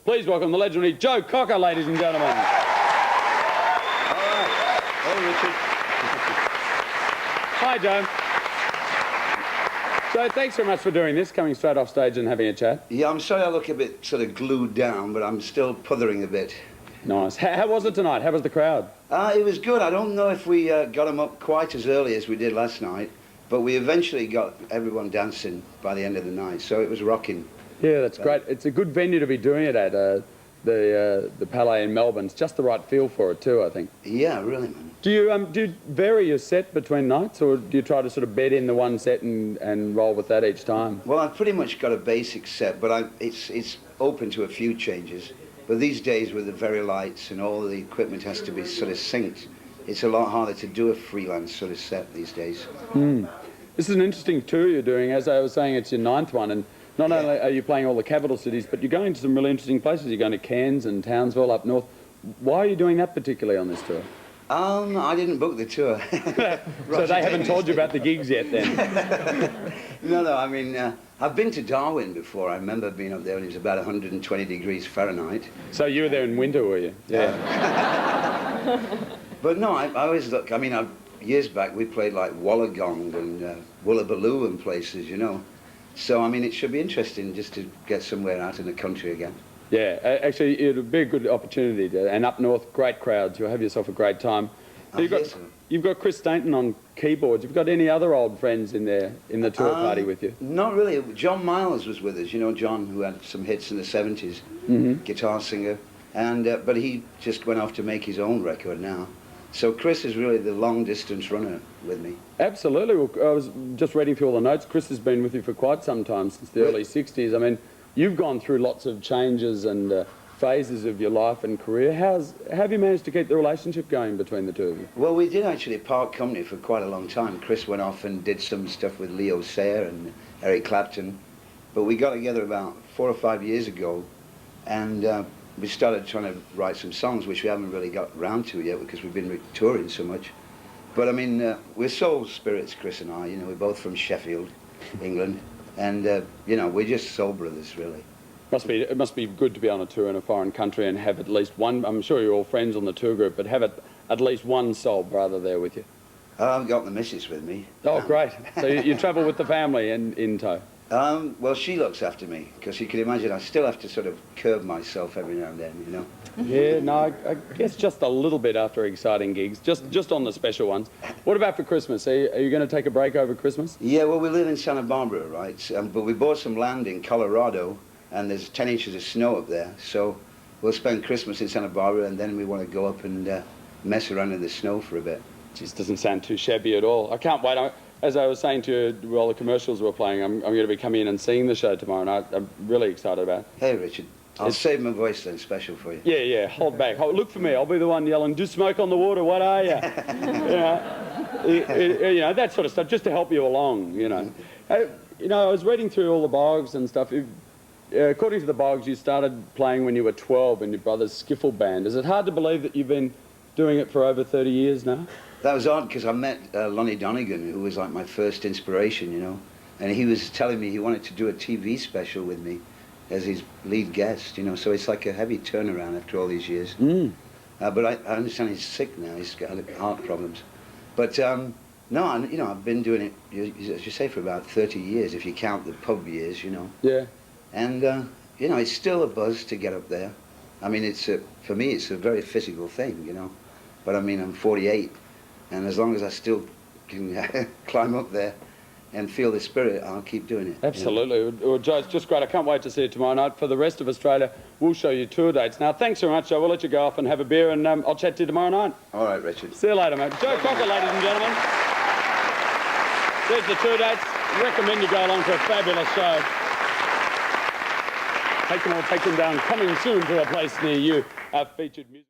Please welcome the legendary Joe Cocker, ladies and gentlemen. All right. Hey, Richard. Hi, Joe. So thanks very much for doing this, coming straight off stage and having a chat. Yeah, I'm sorry I look a bit sort of glued down, but I'm still puthering a bit. Nice. How was it tonight? How was the crowd? It was good. I don't know if we got them up quite as early as we did last night, but we eventually got everyone dancing by the end of the night, so it was rocking. Yeah, that's great. It's a good venue to be doing it at, the Palais in Melbourne. It's just the right feel for it too, I think. Yeah, really, man. Do you vary your set between nights, or do you try to sort of bed in the one set and roll with that each time? Well, I've pretty much got a basic set, but it's open to a few changes. But these days with the very lights and all the equipment has to be sort of synced, it's a lot harder to do a freelance sort of set these days. This is an interesting tour you're doing. As I was saying, it's your 9th one, and not only are you playing all the capital cities, but you're going to some really interesting places. You're going to Cairns and Townsville up north. Why are you doing that particularly on this tour? I didn't book the tour. So they haven't told you about the gigs yet then? No, I mean, I've been to Darwin before. I remember being up there when it was about 120 degrees Fahrenheit. So you were there in winter, were you? Yeah. But no, I always look, I mean, years back we played like Wollongong and Woolloomooloo and places, you know. So, I mean, it should be interesting just to get somewhere out in the country again. Yeah, actually, it'll be a good opportunity. And up north, great crowds. You'll have yourself a great time. You've got Chris Stainton on keyboards. You've got any other old friends in there in the tour party with you? Not really. John Miles was with us. You know, John, who had some hits in the 70s, guitar singer. And but he just went off to make his own record now. So Chris is really the long-distance runner with me. Absolutely. Well, I was just reading through all the notes. Chris has been with you for quite some time, since the early 60s. I mean, you've gone through lots of changes and phases of your life and career. How have you managed to keep the relationship going between the two of you? Well, we did actually part company for quite a long time. Chris went off and did some stuff with Leo Sayer and Eric Clapton. But we got together about 4 or 5 years ago, and we started trying to write some songs, which we haven't really got round to yet because we've been touring so much. But I mean, we're soul spirits, Chris and I. You know, we're both from Sheffield, England. And, you know, we're just soul brothers, really. It must be good to be on a tour in a foreign country and have at least one, I'm sure you're all friends on the tour group, but have at least one soul brother there with you. I've got the missus with me. Oh, great. So you travel with the family in tow? Well, she looks after me, because you can imagine I still have to sort of curb myself every now and then, you know. Yeah, no, I guess just a little bit after exciting gigs, just on the special ones. What about for Christmas? Are you going to take a break over Christmas? Yeah, well, we live in Santa Barbara, right? But we bought some land in Colorado, and there's 10 inches of snow up there. So we'll spend Christmas in Santa Barbara, and then we want to go up and mess around in the snow for a bit. Just doesn't sound too shabby at all. I can't wait. As I was saying to you while the commercials were playing, I'm going to be coming in and seeing the show tomorrow night. I'm really excited about it. Hey, Richard. I'll save my voice then, special for you. Yeah, hold back. Look for me. I'll be the one yelling, "Do smoke on the water, what are you?" You know, that sort of stuff, just to help you along, you know. You know, I was reading through all the biographies and stuff. According to the biographies, you started playing when you were 12 in your brother's skiffle band. Is it hard to believe that you've been doing it for over 30 years now? That was odd, because I met Lonnie Donegan, who was like my first inspiration, you know. And he was telling me he wanted to do a TV special with me as his lead guest, you know. So it's like a heavy turnaround after all these years. But I understand he's sick now. He's got heart problems. But no, you know, I've been doing it, as you say, for about 30 years, if you count the pub years, you know. Yeah. And, you know, it's still a buzz to get up there. I mean, for me, it's a very physical thing, you know. But I mean, I'm 48, and as long as I still can climb up there and feel the spirit, I'll keep doing it. Absolutely. You know? Well, Joe, it's just great. I can't wait to see it tomorrow night. For the rest of Australia, we'll show you tour dates. Now, thanks very much, Joe. We'll let you go off and have a beer, and I'll chat to you tomorrow night. All right, Richard. See you later, mate. Joe Cocker, ladies and gentlemen. There's the tour dates. Recommend you go along to a fabulous show. Take them down. Coming soon to a place near you. Featured music.